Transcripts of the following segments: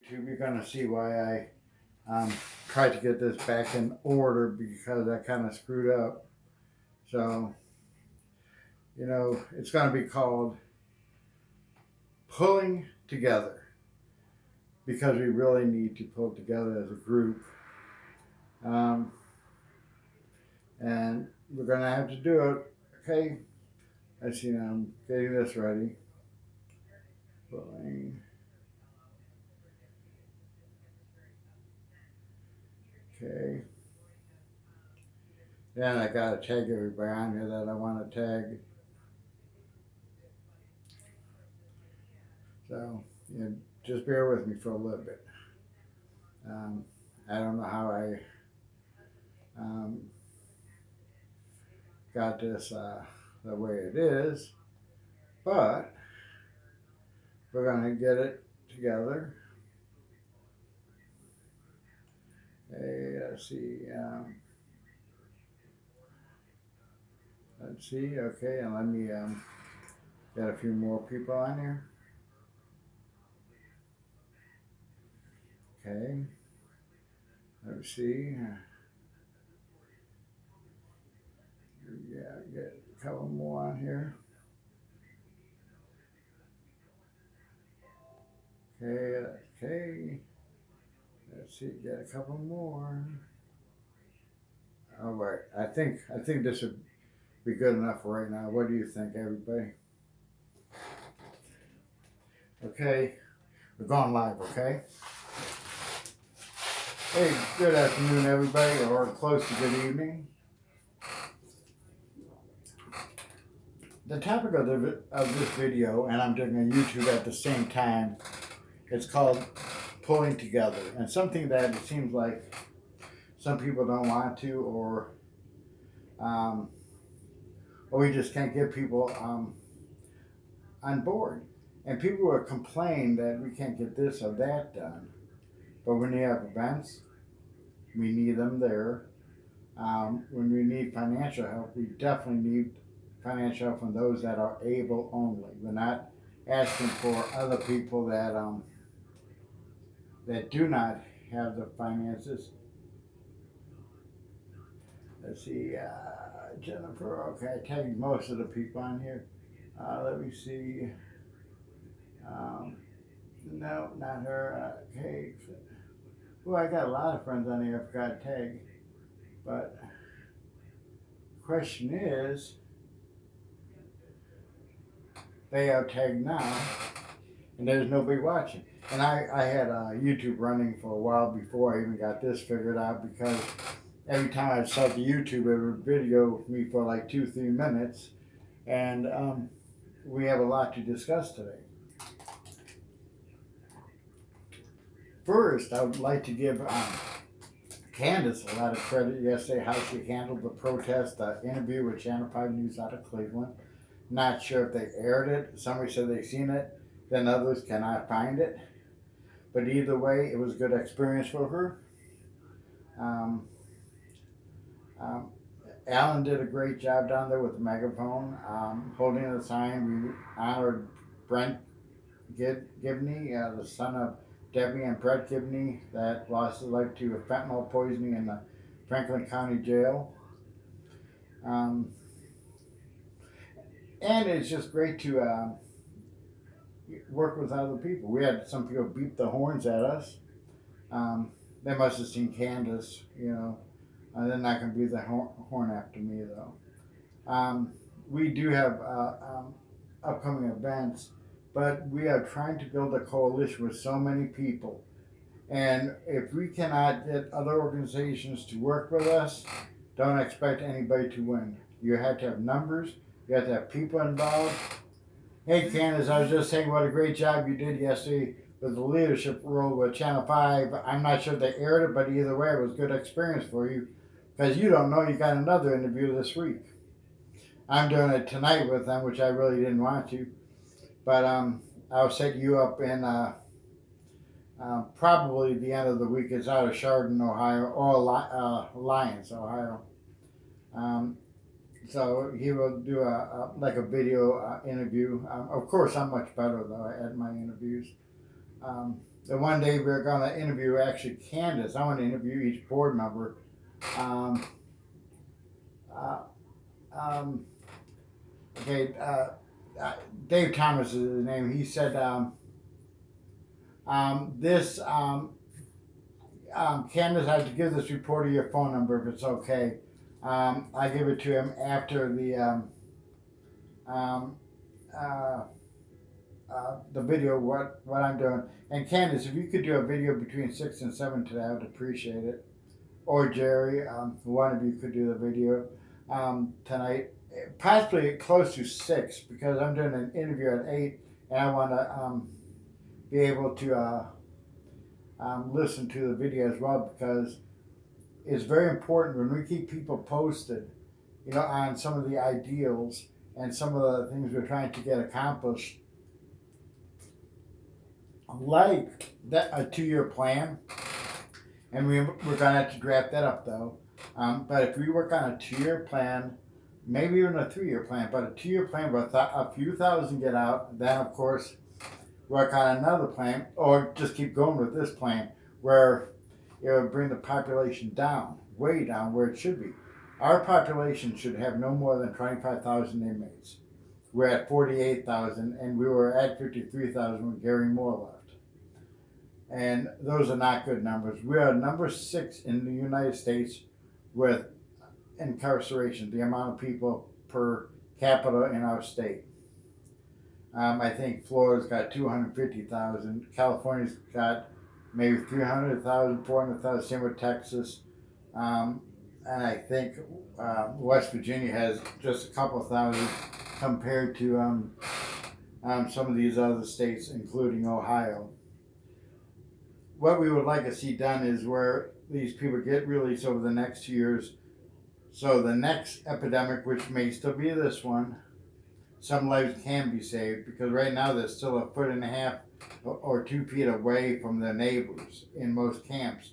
You're going to see why I tried to get this back in order because I kind of screwed up. So, it's going to be called Pulling Together because we really need to pull together as a group. Um, and we're going to have to do it. Okay. Let's see now. I'm getting this ready. Pulling. Okay. Then I got to tag everybody on here that I want to tag. So, just bear with me for a little bit. Um, I don't know how I um, got this the way it is, but we're going to get it together. Okay, let's see. Let's see. Okay, and let me get a few more people on here. Okay. Let's see. Yeah, get a couple more on here. Okay, okay. Let's see, get a couple more. All right. I think this would be good enough for right now. What do you think, everybody? Okay, we're going live. Okay. Hey, good afternoon, everybody, or close to good evening. The topic of this video, and I'm doing on YouTube at the same time, it's called Pulling Together, and something that it seems like some people don't want to, um, or we just can't get people on board. And people will complain that we can't get this or that done. But when you have events, we need them there. When we need financial help, we definitely need financial help from those that are able only. We're not asking for other people that do not have the finances. Let's see, Jennifer. Okay, I tagged most of the people on here. Let me see. Um, no, not her. Okay. Well, I got a lot of friends on here I forgot to tag. But the question is, they are tagged now, and there's nobody watching. And I had YouTube running for a while before I even got this figured out because every time I start the YouTube, it would video me for like 2-3 minutes. And we have a lot to discuss today. First, I would like to give Candace a lot of credit yesterday how she handled the protest interview with Channel 5 News out of Cleveland. Not sure if they aired it. Somebody said they've seen it, then others cannot find it. But either way, it was a good experience for her. Um, um, Alan did a great job down there with the megaphone, holding the sign. We honored Brent Gibney, the son of Debbie and Brett Gibney, that lost his life to fentanyl poisoning in the Franklin County Jail. And it's just great to work with other people. We had some people beep the horns at us. They must have seen Candace, they're not going to beat the horn after me, though. We do have upcoming events, but we are trying to build a coalition with so many people. And if we cannot get other organizations to work with us, don't expect anybody to win. You have to have numbers. You have to have people involved. Hey, Candace, I was just saying what a great job you did yesterday with the leadership role with Channel 5. I'm not sure they aired it, but either way, it was a good experience for you because you don't know you got another interview this week. I'm doing it tonight with them, which I really didn't want to. But I'll set you up in probably the end of the week. It's out of Chardon, Ohio, or Lyons, Ohio. So he will do like a video interview. Of course, I'm much better though at my interviews. the one day we're going to interview actually Candace. I want to interview each board member. Um, uh, um, okay, Dave Thomas is his name. He said this Candace, I have to give this reporter your phone number if it's okay. I give it to him after um, uh, the video, what I'm doing. And Candace, if you could do a video between 6 and 7 today, I would appreciate it. Or Jerry, one of you could do the video tonight. Possibly close to 6 because I'm doing an interview at 8 and I want to be able to listen to the video as well because it's very important when we keep people posted, on some of the ideals and some of the things we're trying to get accomplished, like that a 2-year plan. And we're going to have to draft that up though. But if we work on a 2-year plan, maybe even a 3-year plan, but a 2-year plan where a few thousand get out, then of course work on another plan, or just keep going with this plan where it would bring the population down, way down where it should be. Our population should have no more than 25,000 inmates. We're at 48,000, and we were at 53,000 when Gary Moore left. And those are not good numbers. We are number 6 in the United States with incarceration, the amount of people per capita in our state. I think Florida's got 250,000. California's got maybe 300,000, 400,000. Same with Texas. And I think West Virginia has just a couple thousand compared to some of these other states, including Ohio. What we would like to see done is where these people get released over the next 2 years. So the next epidemic, which may still be this one, some lives can be saved because right now they're still 1.5 foot or 2 feet away from their neighbors in most camps.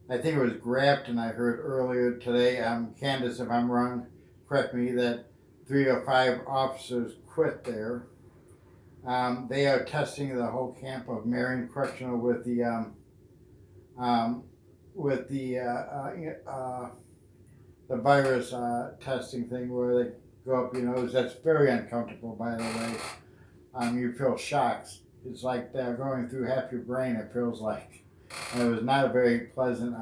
I think it was Grafton I heard earlier today. Candace, if I'm wrong, correct me, that 3 or 5 officers quit there. They are testing the whole camp of Marion Correctional with the virus testing thing where they go up your nose. That's very uncomfortable, by the way. You feel shocks. It's like they're going through half your brain, it feels like. And it was not a very pleasant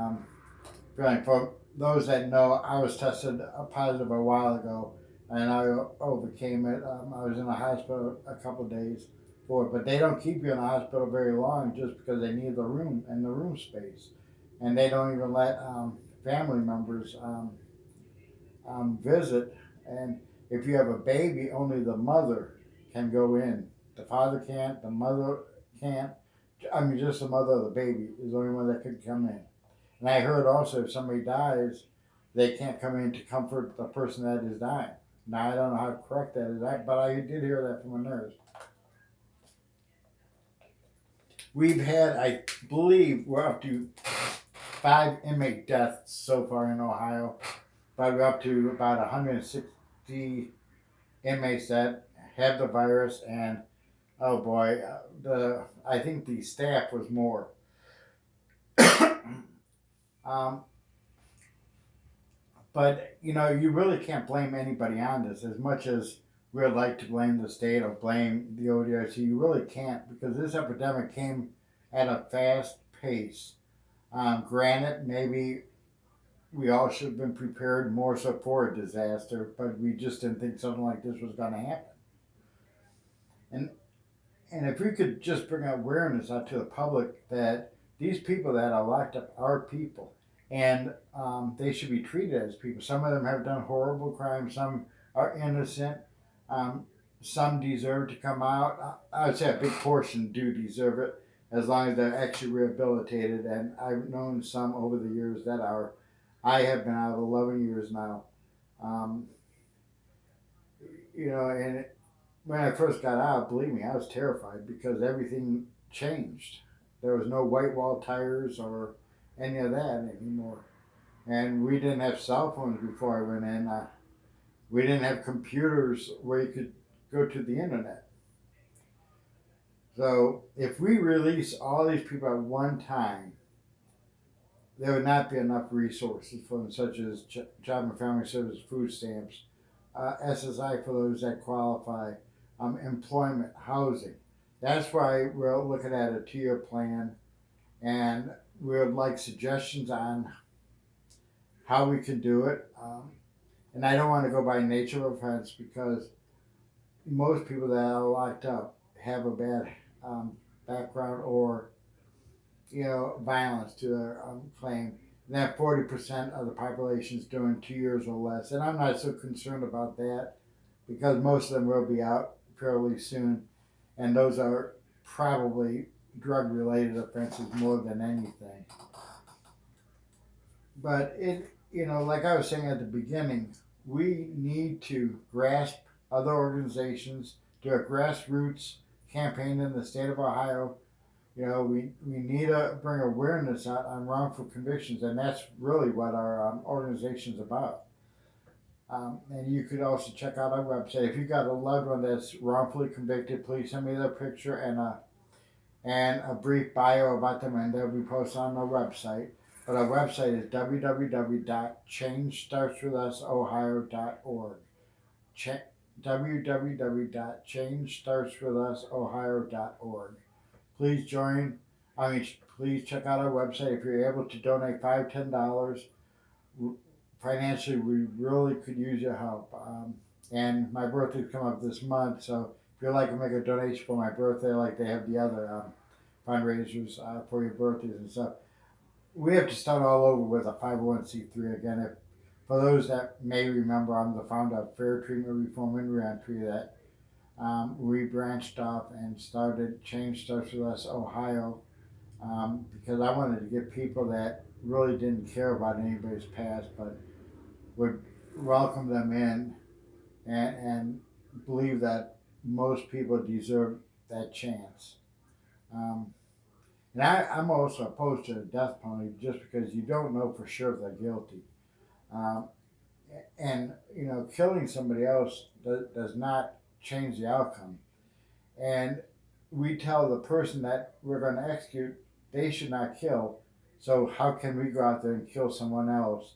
feeling. For those that know, I was tested positive a while ago, and I overcame it. I was in the hospital a couple of days for it, but they don't keep you in the hospital very long just because they need the room and the room space. And they don't even let family members visit. And if you have a baby, only the mother can go in. The father can't, the mother can't. Just the mother of the baby is the only one that could come in. And I heard also if somebody dies, they can't come in to comfort the person that is dying. Now, I don't know how correct that is, but I did hear that from a nurse. We've had, I believe, we're up to 5 inmate deaths so far in Ohio, but we're up to about 160 inmates that have the virus, and oh boy, I think the staff was more. But you really can't blame anybody on this as much as we'd like to blame the state or blame the ODRC. You really can't because this epidemic came at a fast pace. Granted, maybe we all should have been prepared more so for a disaster, but we just didn't think something like this was going to happen. And if we could just bring awareness out to the public that these people that are locked up are people, and they should be treated as people. Some of them have done horrible crimes. Some are innocent. Some deserve to come out. I would say a big portion do deserve it as long as they're actually rehabilitated. And I've known some over the years that are. I have been out 11 years now. And when I first got out, believe me, I was terrified because everything changed. There was no white wall tires or any of that anymore. And we didn't have cell phones before I went in. We didn't have computers where you could go to the internet. So if we release all these people at one time, there would not be enough resources for them, such as Job and Family Service, food stamps, SSI for those that qualify, employment, housing. That's why we're looking at a tier plan, and we would like suggestions on how we could do it. And I don't want to go by nature of offense because most people that are locked up have a bad background or violence to their claim. And that 40% of the population is doing 2 years or less. And I'm not so concerned about that because most of them will be out fairly soon. And those are probably drug related offenses more than anything. But like I was saying at the beginning, we need to grasp other organizations, do a grassroots campaign in the state of Ohio. We need to bring awareness out on wrongful convictions, and that's really what our organization is about. And you could also check out our website. If you've got a loved one that's wrongfully convicted, please send me their picture and a brief bio about them, and they'll be posted on our website. But our website is www.changestartswithusohio.org. www.changestartswithusohio.org. Please please check out our website. If you're able to donate $5, $10 financially, we really could use your help. And my birthday's come up this month, so if you'd like to make a donation for my birthday, like they have the other fundraisers for your birthdays and stuff, we have to start all over with a 501c3 again. For those that may remember, I'm the founder of Fair Treatment Reform and Reentry that we branched off and started Change Starts With Us Ohio because I wanted to get people that really didn't care about anybody's past but would welcome them in and believe that most people deserve that chance. And I'm also opposed to the death penalty just because you don't know for sure if they're guilty. Um, and, killing somebody else does not change the outcome. And we tell the person that we're going to execute they should not kill. So how can we go out there and kill someone else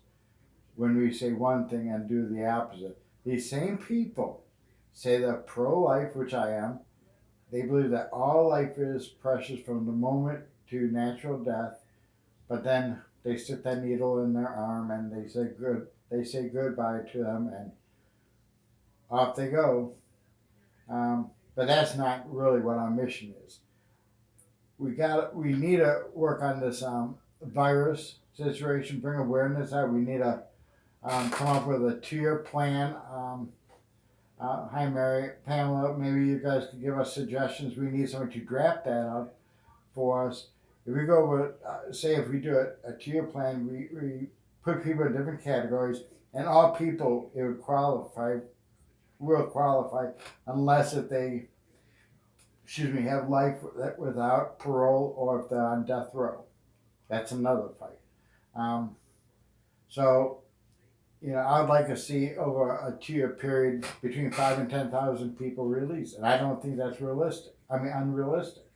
when we say one thing and do the opposite? These same people say they're pro-life, which I am. They believe that all life is precious from the moment to natural death, but then they stick that needle in their arm and they say goodbye to them and off they go. But that's not really what our mission is. We need to work on this virus situation, bring awareness out. We need to come up with a tier plan. Hi, Mary, Pamela. Maybe you guys could give us suggestions. We need someone to draft that up for us. If we go over, say, if we do a tier plan, we put people in different categories, and all people it would will qualify unless if they, have life without parole or if they're on death row. That's another fight. So I'd like to see over a 2-year period between 5 and 10,000 people released, and I don't think that's realistic. Unrealistic.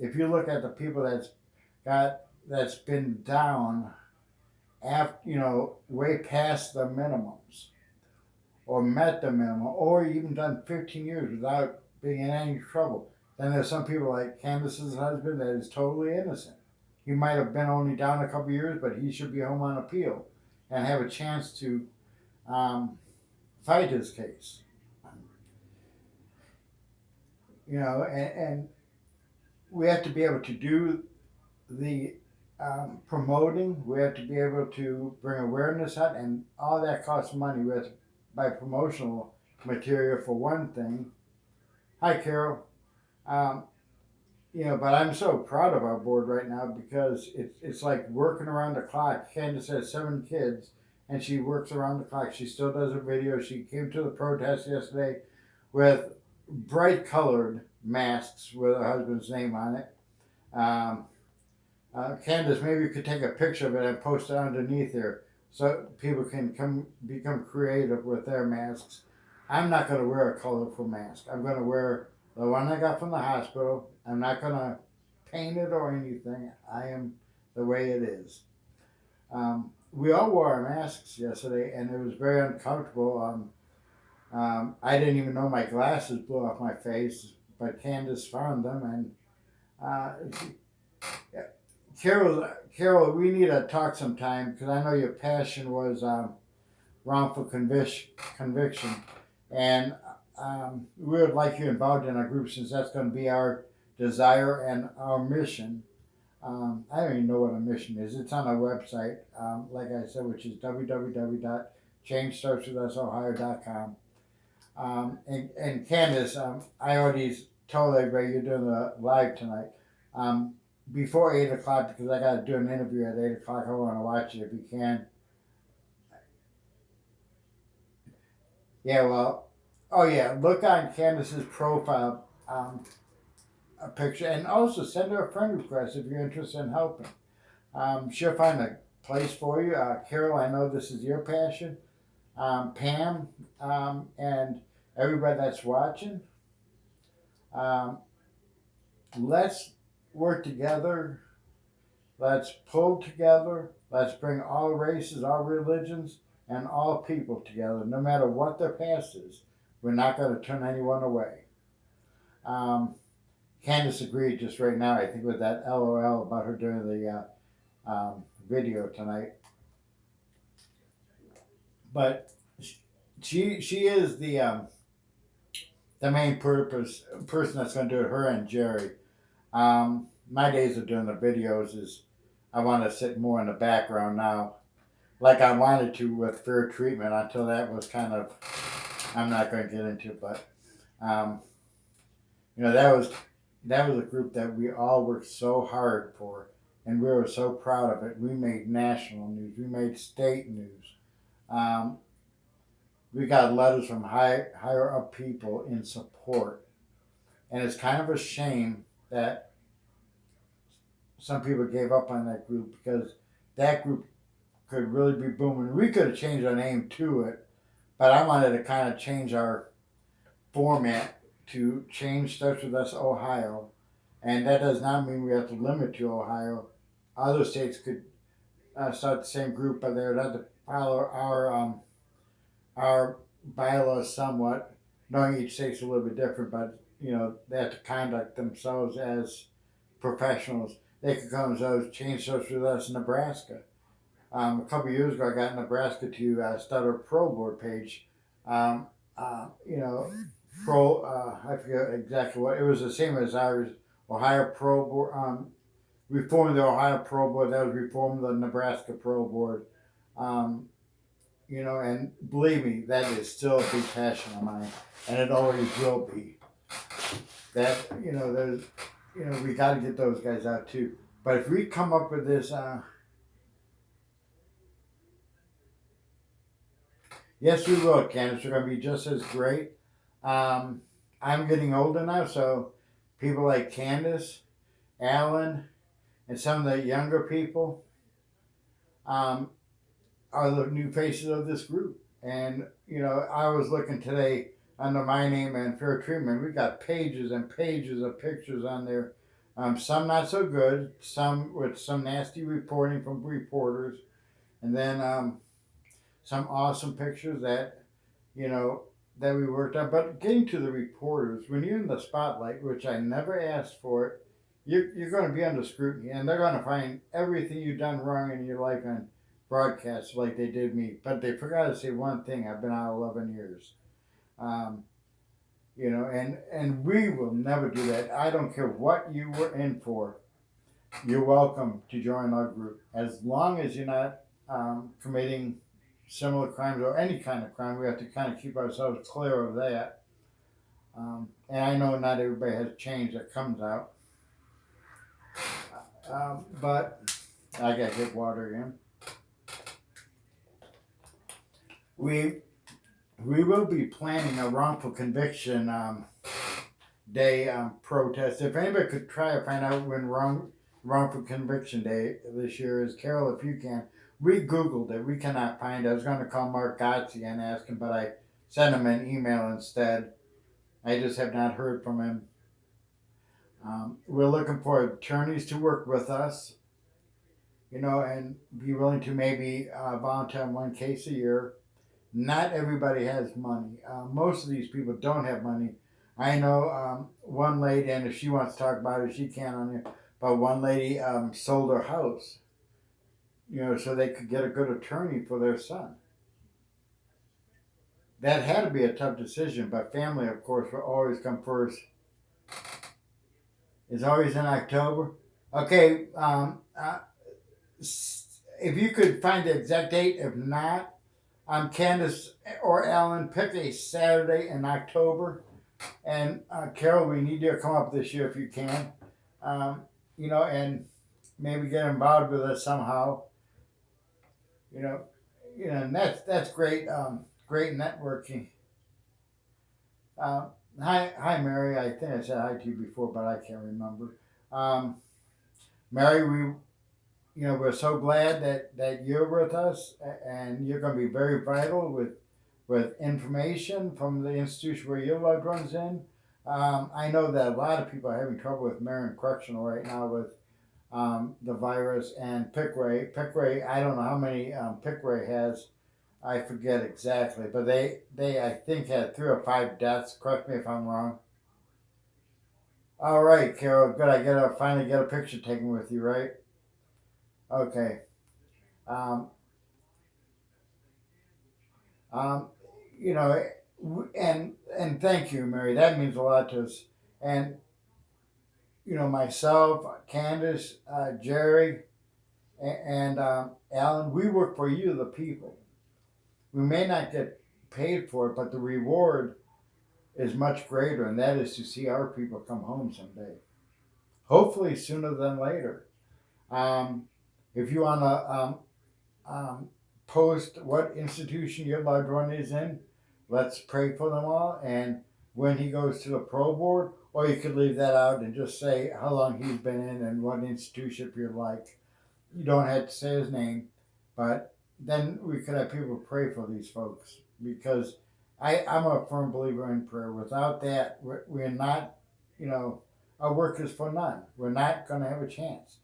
If you look at the people that's been down after way past the minimums, or met the minimum, or even done 15 years without being in any trouble, then there's some people like Candace's husband that is totally innocent. He might have been only down a couple years, but he should be home on appeal and have a chance to fight his case. And we have to be able to do the promoting. We have to be able to bring awareness out, and all that costs money by promotional material for one thing. Hi, Carol. But I'm so proud of our board right now because it's like working around the clock. Candace has 7 kids, and she works around the clock. She still does her video. She came to the protest yesterday with bright colored masks with her husband's name on it. Candace, maybe you could take a picture of it and post it underneath here so people can become creative with their masks. I'm not going to wear a colorful mask. I'm going to wear the one I got from the hospital. I'm not gonna paint it or anything. I am the way it is. We all wore our masks yesterday, and it was very uncomfortable. I didn't even know my glasses blew off my face, but Candace found them, and uh, Carol, we need to talk sometime because I know your passion was wrongful conviction, and we would like you involved in our group since that's going to be our desire and our mission. I don't even know what a mission is. It's on our website, like I said, which is www.changestartswithusohio.com. And Candace, I already told everybody you're doing the live tonight. Before 8 o'clock, because I got to do an interview at 8 o'clock. I want to watch it if you can. Yeah, well, oh yeah, look on Candace's profile, a picture, and also send her a friend request if you're interested in helping. She'll find a place for you. Carol, I know this is your passion. Pam, and everybody that's watching. Um, let's work together. Let's pull together. Let's bring all races, all religions, and all people together, no matter what their past is. We're not going to turn anyone away. Um, Candace agreed just right now, I think, with that LOL about her doing the video tonight. But she is the main person that's going to do it. Her and Jerry. My days of doing the videos is I want to sit more in the background now, like I wanted to with fair treatment until that was kind of I'm not going to get into, but um, that was a group that we all worked so hard for, and we were so proud of it. We made national news, we made state news. Um, we got letters from higher up people in support, and it's kind of a shame that some people gave up on that group because that group could really be booming. We could have changed our name to it, but I wanted to kind of change our format to Change Starts With Us Ohio. And that does not mean we have to limit to Ohio. Other states could start the same group, but they would have to follow our bylaws somewhat. Knowing each state's a little bit different, but they have to conduct themselves as professionals. They could call themselves Change Starts With Us Nebraska. A couple years ago, I got Nebraska to start a pro board page. Um, you know, I forget exactly what it was. The same as ours. Ohio Pro Board. Reformed the Ohio Pro Board. That was reformed the Nebraska Pro Board. Um, and believe me, that is still a big passion of mine, and it always will be. That there's, we got to get those guys out too. But if we come up with this, yes, we will, Candace. We're going to be just as great. Um, I'm getting older now, so people like Candace, Alan, and some of the younger people um, are the new faces of this group. And, I was looking today under my name and Fair Treatment. We got pages and pages of pictures on there. Some not so good, some with some nasty reporting from reporters, and then some awesome pictures that we worked on. But getting to the reporters, when you're in the spotlight, which I never asked for it, you're going to be under scrutiny, and they're going to find everything you've done wrong in your life on broadcasts like they did me. But they forgot to say one thing: I've been out 11 years. Um, and we will never do that. I don't care what you were in for. You're welcome to join our group as long as you're not committing similar crimes or any kind of crime. We have to kind of keep ourselves clear of that. And I know not everybody has change that comes out. But I got to get water again. We will be planning a wrongful conviction day protest. If anybody could try to find out when wrongful conviction day this year is, Carol, if you can. We Googled it. We cannot find it. I was going to call Mark Gotzi and ask him, but I sent him an email instead. I just have not heard from him. We're looking for attorneys to work with us, and be willing to maybe volunteer on one case a year. Not everybody has money. Most of these people don't have money. I know one lady, and if she wants to talk about it, she can on here. But one lady sold her house, so they could get a good attorney for their son. That had to be a tough decision, but family, of course, will always come first. It's always in October. Okay, if you could find the exact date, if not, Candace or Alan, pick a Saturday in October. And Carol, we need you to come up this year if you can. And maybe get involved with us somehow. You know, and that's great. Great networking. Hi, Mary. I think I said hi to you before, but I can't remember. Um, Mary, we're so glad that you're with us, and you're going to be very vital with information from the institution where your loved one's in. I know that a lot of people are having trouble with Marion Correctional right now with the virus and Pickaway. Pickaway, I don't know how many Pickaway has. I forget exactly, but they I think had 3 or 5 deaths. Correct me if I'm wrong. All right, Carol. Good. I gotta finally get a picture taken with you, right? Okay. Um, um, you know, and thank you, Mary. That means a lot to us. And myself, Candace, Jerry, and Alan, we work for you, the people. We may not get paid for it, but the reward is much greater, and that is to see our people come home someday. Hopefully sooner than later. Um, if you want to um, post what institution your loved one is in, let's pray for them all. And when he goes to the pro board, or you could leave that out and just say how long he's been in and what institution you'd like. You don't have to say his name, but then we could have people pray for these folks because I'm a firm believer in prayer. Without that, we're not, our work is for none. We're not going to have a chance.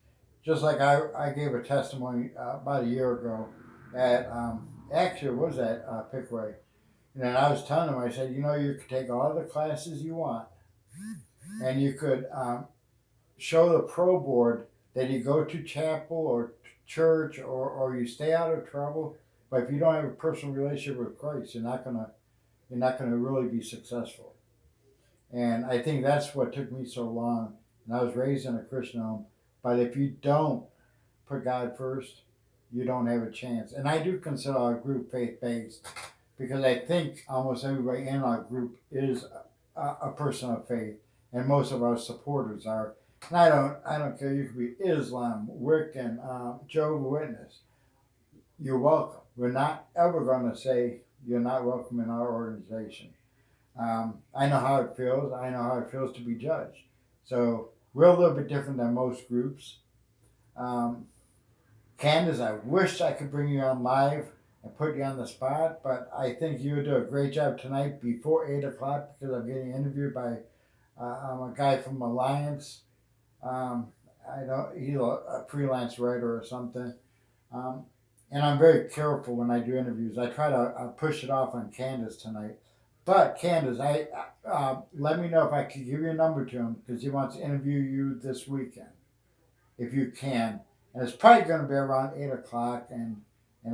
Just like I gave a testimony about a year ago at, actually, it was at Pickaway. And I was telling him, I said, you could take all the classes you want and you could show the pro board that you go to chapel or church or you stay out of trouble. But if you don't have a personal relationship with Christ, you're not gonna really be successful. And I think that's what took me so long. And I was raised in a Christian home. But if you don't put God first, you don't have a chance. And I do consider our group faith based because I think almost everybody in our group is a person of faith, and most of our supporters are. And I don't care. You could be Islam, Wiccan, Jehovah's Witness. You're welcome. We're not ever going to say you're not welcome in our organization. I know how it feels. I know how it feels to be judged. So we're a little bit different than most groups. Um, Candace, I wish I could bring you on live and put you on the spot, but I think you would do a great job tonight before 8 o'clock because I'm getting interviewed by a guy from Alliance. I don't. He's a freelance writer or something. Um, and I'm very careful when I do interviews. I try to push it off on Candace tonight. But Candace, let me know if I could give your number to him because he wants to interview you this weekend, if you can. And it's probably going to be around 8 o'clock. And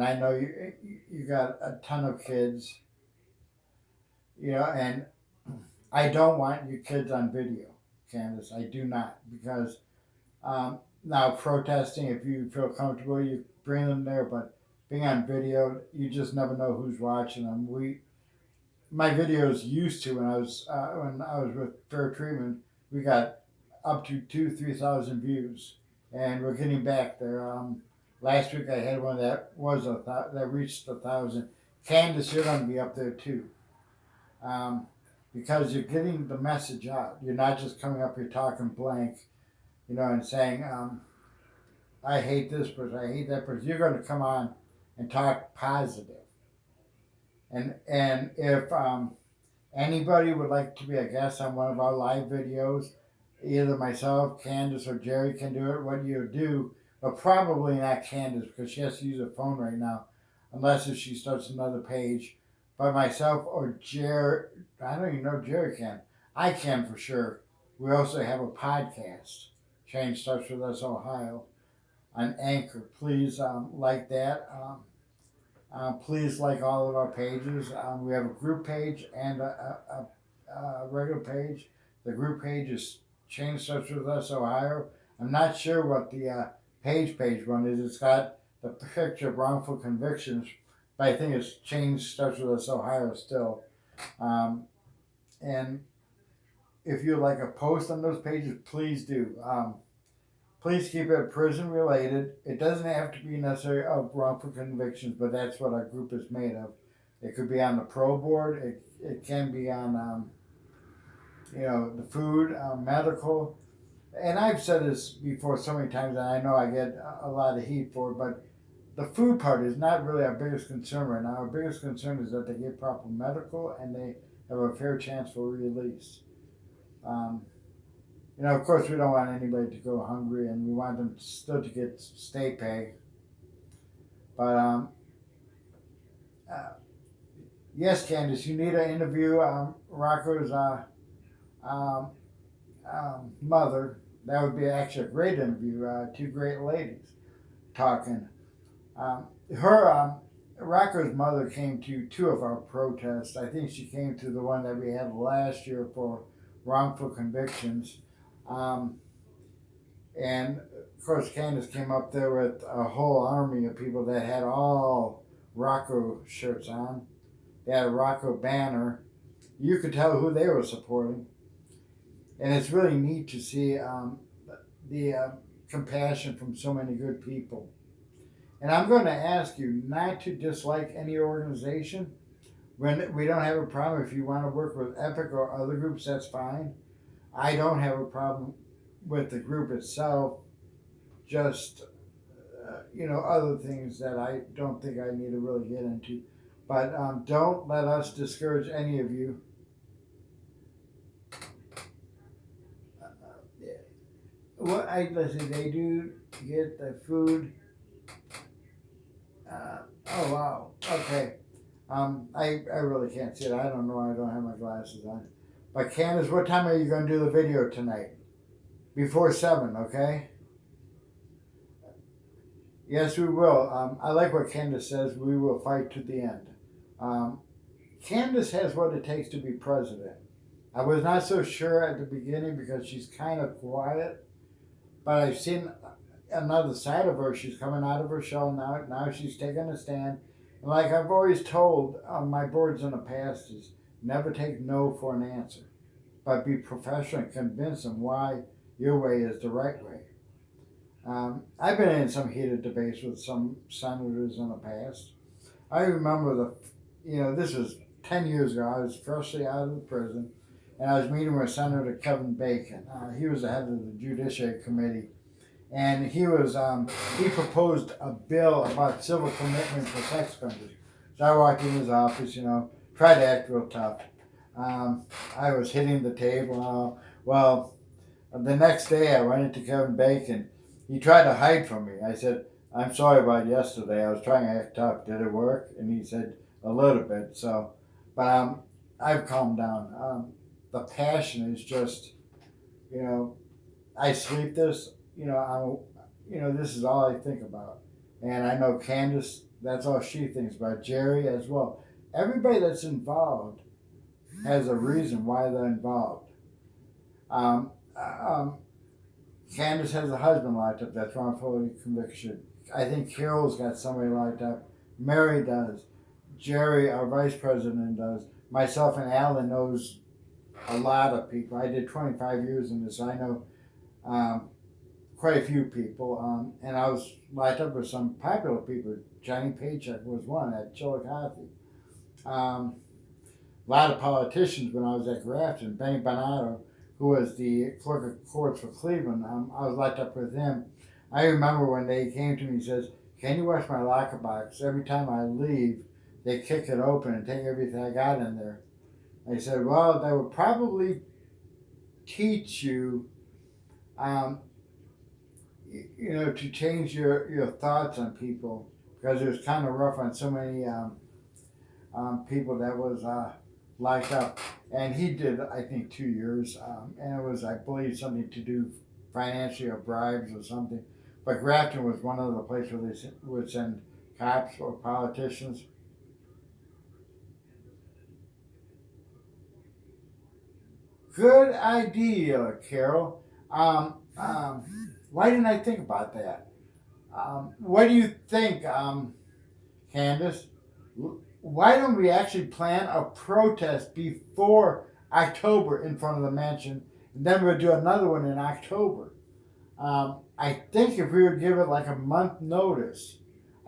I know you got a ton of kids, and I don't want your kids on video, Candace. I do not because now protesting, if you feel comfortable, you bring them there. But being on video, you just never know who's watching them. My videos used to when I was with Fair Treatment, we got up to 2,000-3,000 views, and we're getting back there. Last week I had one that that reached 1,000. Candace, you're going to be up there too, um, because you're getting the message out. You're not just coming up here talking blank, and saying, I hate this person, I hate that person. You're going to come on and talk positive. And if Anybody would like to be a guest on one of our live videos, either myself, Candace, or Jerry can do it. What you do, but probably not Candace because she has to use her phone right now, unless if she starts another page. But myself or Jerry, I don't even know if Jerry can. I can for sure. We also have a podcast. Change Starts With Us Ohio on Anchor. Please like that. Please like all of our pages. We have a group page and a regular page. The group page is Change Starts With Us Ohio. I'm not sure what the page one is. It's got the picture of wrongful convictions, but I think it's Change Starts With Us Ohio still. And if you like a post on those pages, please do. Please keep it prison related. It doesn't have to be necessarily of wrongful convictions, but that's what our group is made of. It could be on the pro board. It can be on, the food, medical. And I've said this before so many times, and I know I get a lot of heat for it, but the food part is not really our biggest concern right now. Our biggest concern is that they get proper medical and they have a fair chance for release. Um, of course, we don't want anybody to go hungry, and we want them still to get stay pay. But yes, Candace, you need an interview. Rocco's um, mother. That would be actually a great interview. Two great ladies talking. Her Rocco's mother came to two of our protests. I think she came to the one that we had last year for wrongful convictions. Um, and of course, Candace came up there with a whole army of people that had all Rocco shirts on. They had a Rocco banner. You could tell who they were supporting. And it's really neat to see the compassion from so many good people. And I'm going to ask you not to dislike any organization. When we don't have a problem, if you want to work with Epic or other groups, that's fine. I don't have a problem with the group itself, just other things that I don't think I need to really get into. But don't let us discourage any of you. Let's see, they do get the food. Oh wow, okay. I really can't see it. I don't know. I don't have my glasses on. But Candace, what time are you going to do the video tonight? Before 7, okay? Yes, we will. I like what Candace says. We will fight to the end. Candace has what it takes to be president. I was not so sure at the beginning because she's kind of quiet, but I've seen another side of her. She's coming out of her shell now. Now she's taking a stand. And like I've always told my boards in the past is never take no for an answer, but be professional and convince them why your way is the right way. I've been in some heated debates with some senators in the past. I remember this was 10 years ago. I was freshly out of the prison, and I was meeting with Senator Kevin Bacon. He was the head of the Judiciary Committee, and he proposed a bill about civil commitment for sex offenders. So I walked in his office, tried to act real tough. I was hitting the table. Well, the next day I went into Kevin Bacon. He tried to hide from me. I said, "I'm sorry about yesterday. I was trying to act tough. Did it work?" And he said, "A little bit." So, but I've calmed down. The passion is just, I sleep this. This is all I think about. And I know Candace, that's all she thinks about. Jerry as well. Everybody that's involved has a reason why they're involved. Um, um, Candace has a husband locked up that's wrongfully conviction. I think Carol's got somebody locked up. Mary does. Jerry, our vice president, does. Myself and Alan knows a lot of people. I did 25 years in this. So I know quite a few people. And I was locked up with some popular people. Johnny Paycheck was one at Chillicothe. A lot of politicians when I was at Grafton. Benny Bonato, who was the clerk of courts for Cleveland. I was locked up with him. I remember when they came to me and says, "Can you watch my locker box? Every time I leave, they kick it open and take everything I got in there." I said, well, that would probably teach you, um, to change your thoughts on people because it was kind of rough on so many people that was locked up. And he did, I think, 2 years. And it was, I believe, something to do financially or bribes or something. But Grafton was one of the places where they would send cops or politicians. Good idea, Carol. Why didn't I think about that? What do you think, Candace? Why don't we actually plan a protest before October in front of the mansion, and then we'll do another one in October? I think if we would give it like a month notice,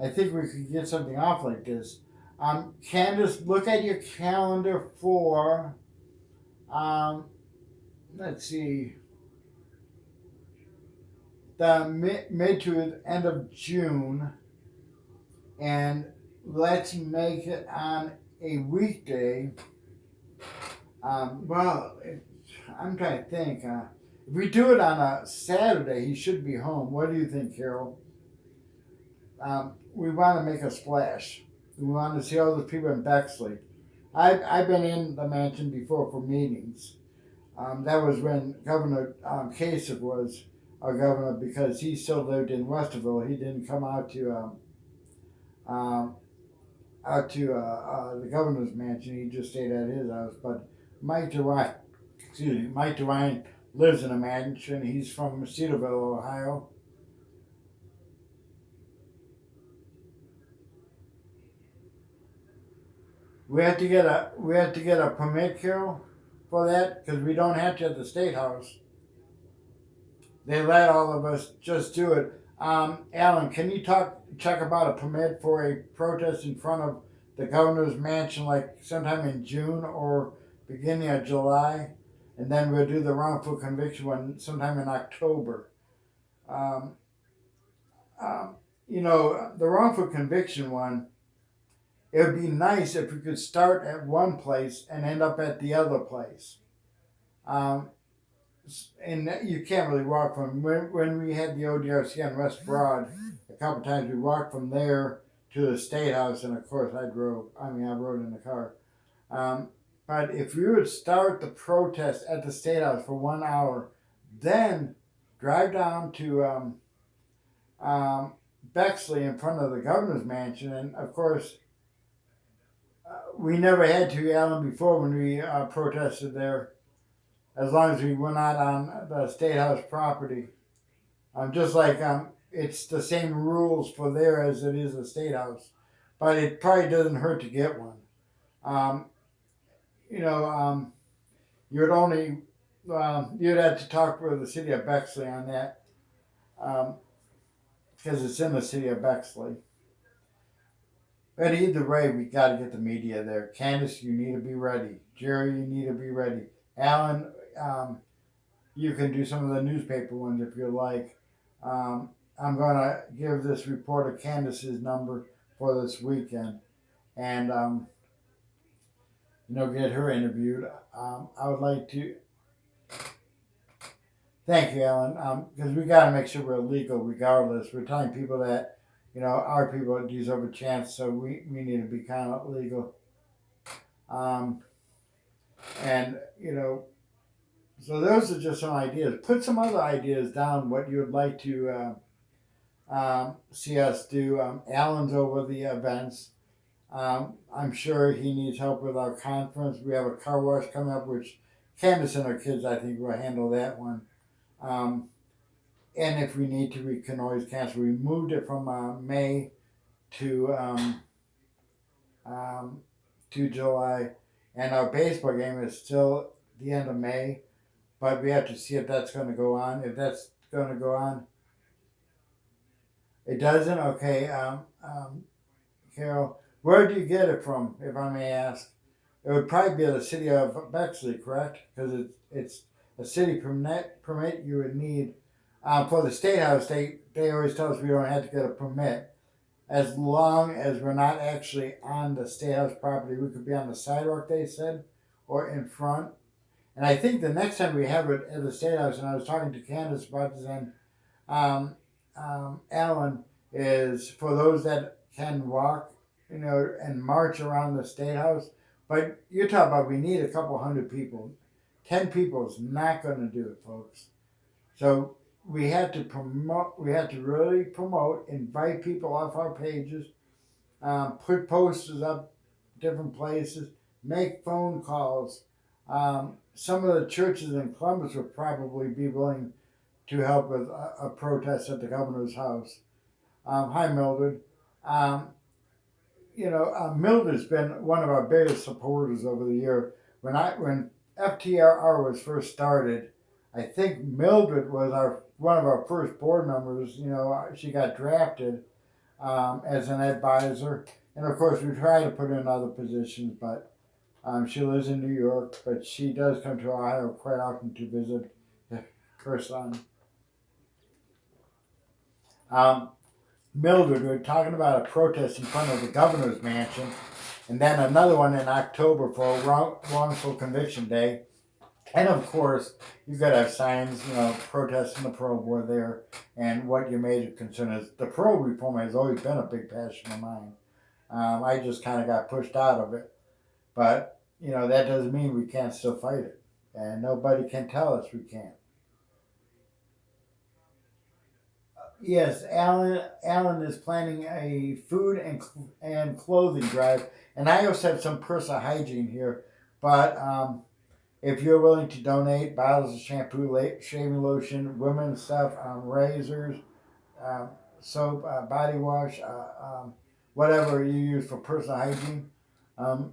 I think we could get something off like this. Candace, look at your calendar for, um, let's see, the mid to the end of June, and let's make it on a weekday. Well, I'm trying to think. If we do it on a Saturday, he should be home. What do you think, Carol? We want to make a splash. We want to see all the people in Bexley. I've been in the mansion before for meetings. That was when Governor Kasich was our governor because he still lived in Westerville. He didn't come um, out to the governor's mansion. He just stayed at his house. But Mike DeWine lives in a mansion. He's from Cedarville, Ohio. We have to get a permit, Carol, for that because we don't have to at the state house. They let all of us just do it. Alan, can you talk about a permit for a protest in front of the governor's mansion, like sometime in June or beginning of July, and then we'll do the wrongful conviction one sometime in October. Um, the wrongful conviction one. It would be nice if we could start at one place and end up at the other place. Um, and you can't really walk from when we had the ODRC on West Broad. A couple times we walked from there to the State House, and of course I drove. I rode in the car. Um, but if we would start the protest at the State House for 1 hour, then drive down to um, Bexley in front of the governor's mansion, and of course we never had to, Alan, before when we protested there, as long as we were not on the State House property. Just like it's the same rules for there as it is the State House, but it probably doesn't hurt to get one. Um, you know, you would only you'd have to talk with the city of Bexley on that because it's in the city of Bexley. But either way, we got to get the media there. Candace, you need to be ready. Jerry, you need to be ready. Alan, you can do some of the newspaper ones if you like. I'm going to give this reporter Candace's number for this weekend and, get her interviewed. I would like to thank you, Alan, because we got to make sure we're legal regardless. We're telling people that, our people deserve a chance, so we need to be kind of legal. Um, and, so those are just some ideas. Put some other ideas down, what you would like to see us do. Alan's over the events. I'm sure he needs help with our conference. We have a car wash coming up, which Candace and her kids, I think, will handle that one. And if we need to, we can always cancel. We moved it from May to to July, and our baseball game is still the end of May, but we have to see if that's going to go on. If that's going to go on, it doesn't. Okay, Carol, where do you get it from, if I may ask? It would probably be the city of Bexley, correct? Because it's a city permit you would need. For the State House, they always tell us we don't have to get a permit. As long as we're not actually on the State House property, we could be on the sidewalk, they said, or in front. And I think the next time we have it at the State House, and I was talking to Candace about this, and um, Alan, is for those that can walk, and march around the State House. But you're talking about we need a couple hundred people. 10 people is not going to do it, folks. So we had to promote. We had to really promote, invite people off our pages, put posters up different places, make phone calls. Some of the churches in Columbus would probably be willing to help with a protest at the governor's house. Hi, Mildred. Um, Mildred's been one of our biggest supporters over the year. When FTRR was first started, I think Mildred was one of our first board members. She got drafted as an advisor, and of course we try to put her in other positions, but she lives in New York, but she does come to Ohio quite often to visit her son. Um, Mildred, we're talking about a protest in front of the governor's mansion, and then another one in October for wrongful conviction day. And of course, you've got to have signs, protesting the parole board there, and what your major concern is. The parole reform has always been a big passion of mine. I just kind of got pushed out of it, but that doesn't mean we can't still fight it, and nobody can tell us we can't. Yes, Alan is planning a food and clothing drive, and I also have some personal hygiene here. But if you're willing to donate bottles of shampoo, shaving lotion, women's stuff, razors, um, soap, body wash, whatever you use for personal hygiene,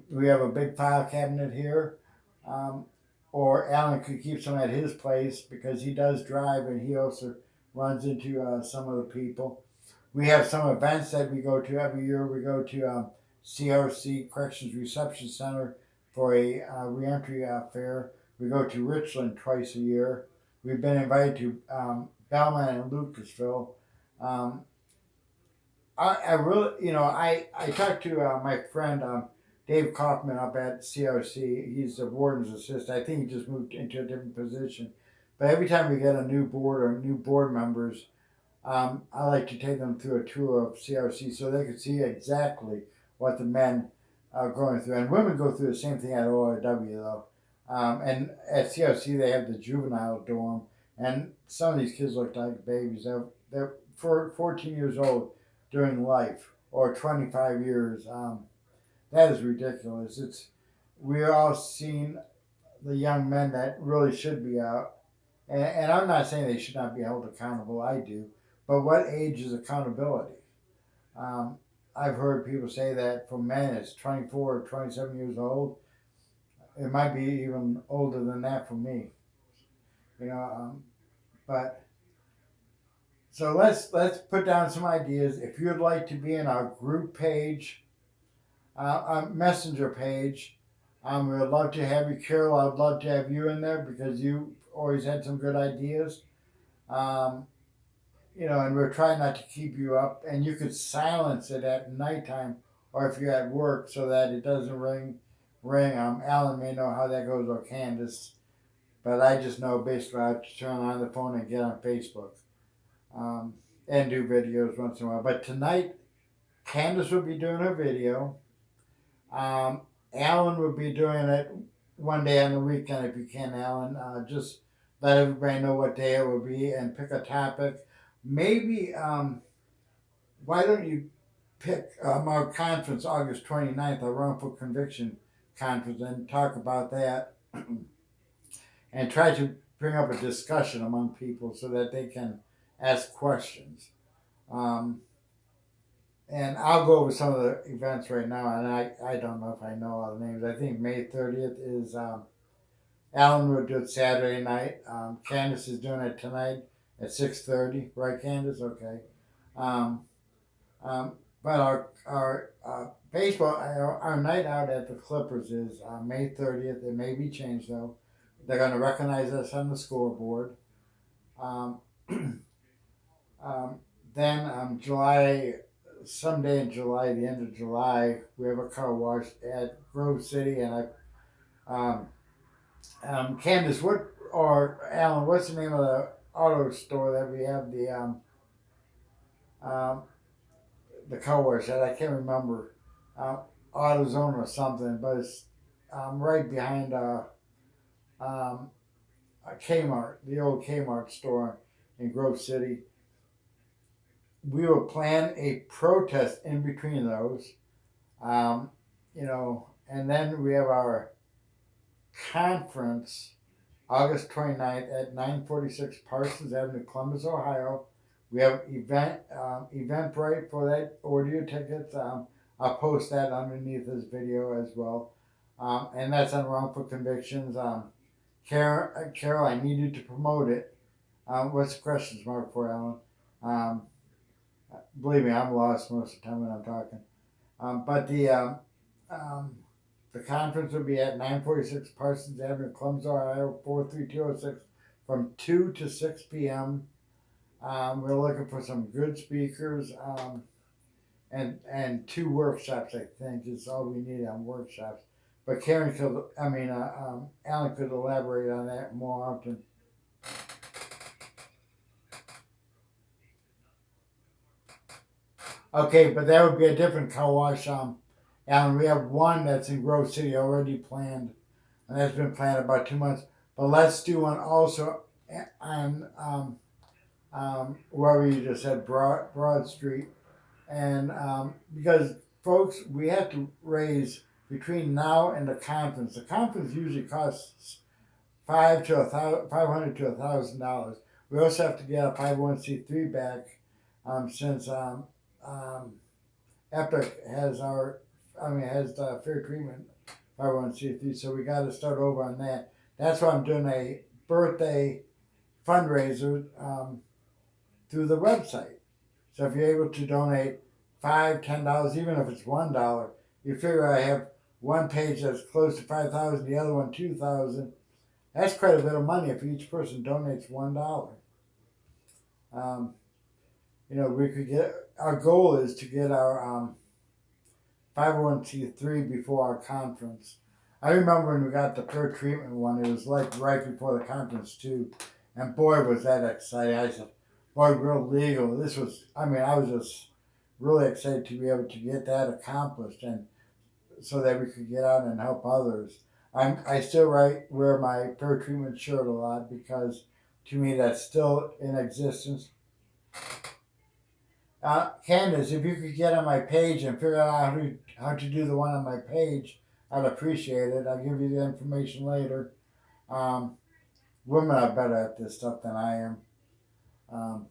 we have a big file cabinet here. Um, or Alan could keep some at his place because he does drive, and he also runs into some of the people. We have some events that we go to every year. We go to CRC, Corrections Reception Center, for a reentry fair. We go to Richland twice a year. We've been invited to Belmont and Lucasville. Um, I really, I talked to my friend Dave Kaufman up at CRC. He's the warden's assistant. I think he just moved into a different position. But every time we get a new board or new board members, I like to take them through a tour of CRC so they can see exactly what the men are going through. And women go through the same thing at ORW, though. And at CRC, they have the juvenile dorm. And some of these kids look like babies. They're 14 years old during life, or 25 years. That is ridiculous. We're all seeing the young men that really should be out. And I'm not saying they should not be held accountable. I do. But what age is accountability? Um, I've heard people say that for men it's 24 or 27 years old. It might be even older than that for me. You know, but so let's put down some ideas. If you'd like to be in our group page, our messenger page, we would love to have you, Carol. I'd love to have you in there because you always had some good ideas. Um, and we're trying not to keep you up. And you could silence it at nighttime or if you're at work so that it doesn't ring. Alan may know how that goes, or Candace, but I just know basically I have to turn on the phone and get on Facebook, um, and do videos once in a while. But tonight, Candace will be doing her video. Um, Alan will be doing it one day on the weekend if you can, Alan. Just let everybody know what day it will be and pick a topic. Maybe, why don't you pick our conference August 29th, a wrongful conviction conference, and talk about that and try to bring up a discussion among people so that they can ask questions. Um, and I'll go over some of the events right now, and I don't know if I know all the names. I think May 30th is Alan will do it Saturday night. Candace is doing it tonight at 6:30. Right, Candace? Okay. Um, but our baseball, our night out at the Clippers is May 30th. It may be changed though. They're going to recognize us on the scoreboard. Um, then someday in July, the end of July, we have a car wash at Grove City, and Um, Candace, what or Alan? What's the name of the auto store that we have um, the car wash at? I can't remember. Uh, AutoZone or something, but it's right behind um, a Kmart, the old Kmart store in Grove City. We will plan a protest in between those, um, and then we have our conference August 29th at 946 Parsons Avenue, Columbus, Ohio. We have Eventbrite for that. Order your tickets. I'll post that underneath this video as well. And that's on Wrongful Convictions. Carol, I need you to promote it. What's the questions mark for, Alan? Um, Believe me, I'm lost most of the time when I'm talking. But um, the conference will be at 946 Parsons Avenue, Columbus, Ohio, 43206 from 2 to 6 p.m. We're looking for some good speakers and two workshops, I think, is all we need on workshops. But Alan could elaborate on that more often. Okay, but that would be a different car wash. Alan, we have one that's in Grove City already planned, and that's been planned about 2 months. But let's do one also on wherever you just said, Broad Street, and because folks, we have to raise between now and the conference. The conference usually costs $500 to $1,000. We also have to get a 501c3 back, since um, Epic has the fair treatment 501c3, so we got to start over on that. That's why I'm doing a birthday fundraiser through the website. So if you're able to donate $5, $10, even if it's $1, you figure I have one page that's close to 5,000, the other one 2,000. That's quite a bit of money if each person donates $1. We could get. Our goal is to get our 501c3 before our conference. I remember when we got the fair treatment one, it was like right before the conference too. And boy, was that exciting. I said, boy, real legal. I was just really excited to be able to get that accomplished and so that we could get out and help others. I still wear my fair treatment shirt a lot because to me that's still in existence. Candace, if you could get on my page and figure out how to do the one on my page, I'd appreciate it. I'll give you the information later. Um, Women are better at this stuff than I am. Um,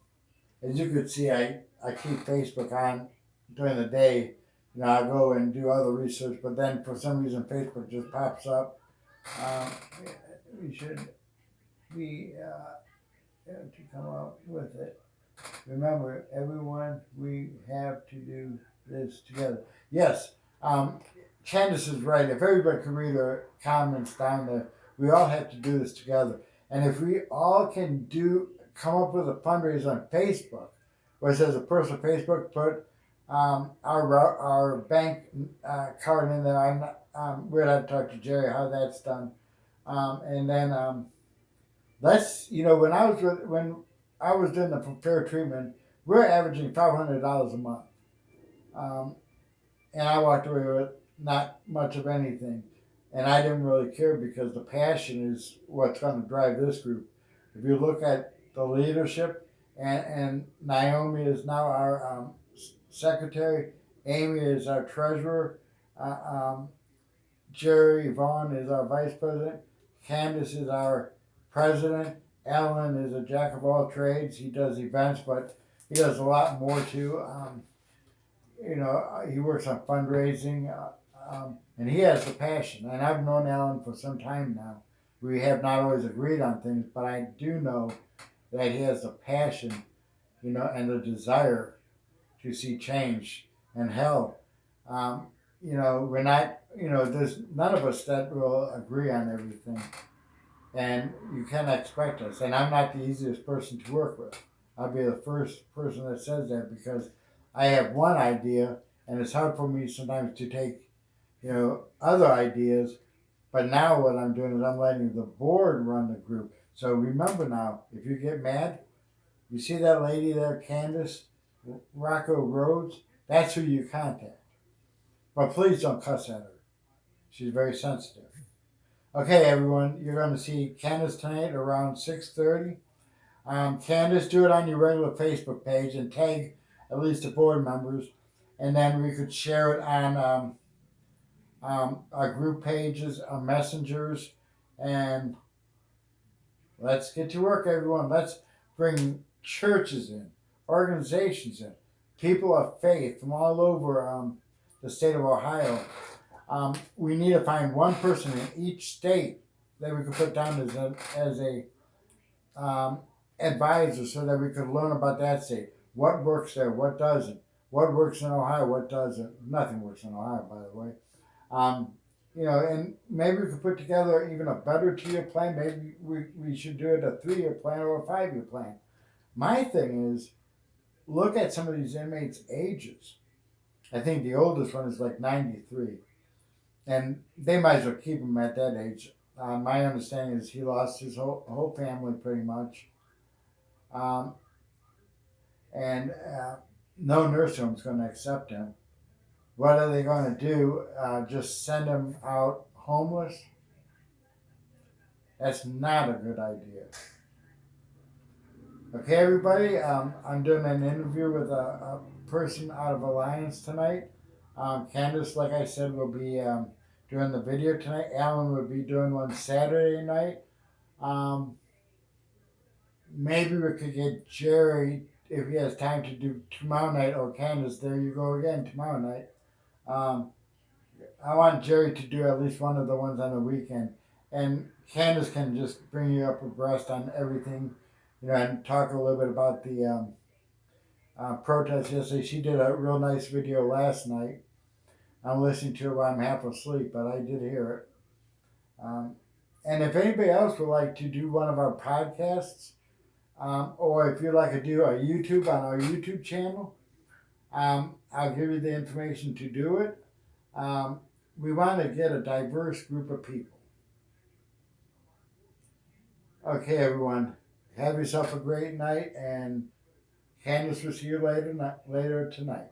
as you could see, I keep Facebook on during the day. I go and do other research, but then for some reason Facebook just pops up. Um, we should be to come up with it. Remember, everyone, we have to do this together. Yes, Candace is right. If everybody could read her comments down there, we all have to do this together. And if we all can come up with a fundraiser on Facebook, where it says a personal Facebook, put our bank card in there. We'll have to talk to Jerry how that's done. And then when I was doing the fair treatment, we're averaging $500 a month. And I walked away with not much of anything. And I didn't really care because the passion is what's going to drive this group. If you look at the leadership, and Naomi is now our secretary, Amy is our treasurer, Jerry Vaughn is our vice president, Candace is our president, Alan is a jack of all trades. He does events, but he does a lot more too. He works on fundraising, and he has the passion. And I've known Alan for some time now. We have not always agreed on things, but I do know that he has the passion, and the desire to see change. And hell, we're not, there's none of us that will agree on everything. And you can't expect us. And I'm not the easiest person to work with. I'll be the first person that says that because I have one idea, and it's hard for me sometimes to take, other ideas But now what I'm doing is I'm letting the board run the group. So remember now, if you get mad, you see that lady there, Candace Rocco Rhodes? That's who you contact. But please don't cuss at her. She's very sensitive. Okay, everyone, you're going to see Candace tonight around 6:30. Candace, do it on your regular Facebook page and tag at least the board members, and then we could share it on our group pages, our messengers, and let's get to work, everyone. Let's bring churches in, organizations in, people of faith from all over the state of Ohio. We need to find one person in each state that we could put down as a advisor so that we could learn about that state. What works there, what doesn't. What works in Ohio, what doesn't. Nothing works in Ohio, by the way. Um, and maybe we could put together even a better 2-year plan. Maybe we should do it a 3-year plan or a 5-year plan. My thing is, look at some of these inmates' ages. I think the oldest one is like 93. And they might as well keep him at that age. My understanding is he lost his whole family pretty much. Um, and no nursing home is going to accept him. What are they going to do? Just send him out homeless? That's not a good idea. Okay, everybody, I'm doing an interview with a person out of Alliance tonight. Candace, like I said, will be doing the video tonight. Alan will be doing one Saturday night. Maybe we could get Jerry, if he has time, to do tomorrow night, or Candace, there you go again, tomorrow night. I want Jerry to do at least one of the ones on the weekend. And Candace can just bring you up abreast on everything, and talk a little bit about the protest yesterday. She did a real nice video last night. I'm listening to it while I'm half asleep, but I did hear it. And if anybody else would like to do one of our podcasts, or if you'd like to do a YouTube on our YouTube channel, I'll give you the information to do it. We want to get a diverse group of people. Okay, everyone, have yourself a great night, and Candace will see you later tonight.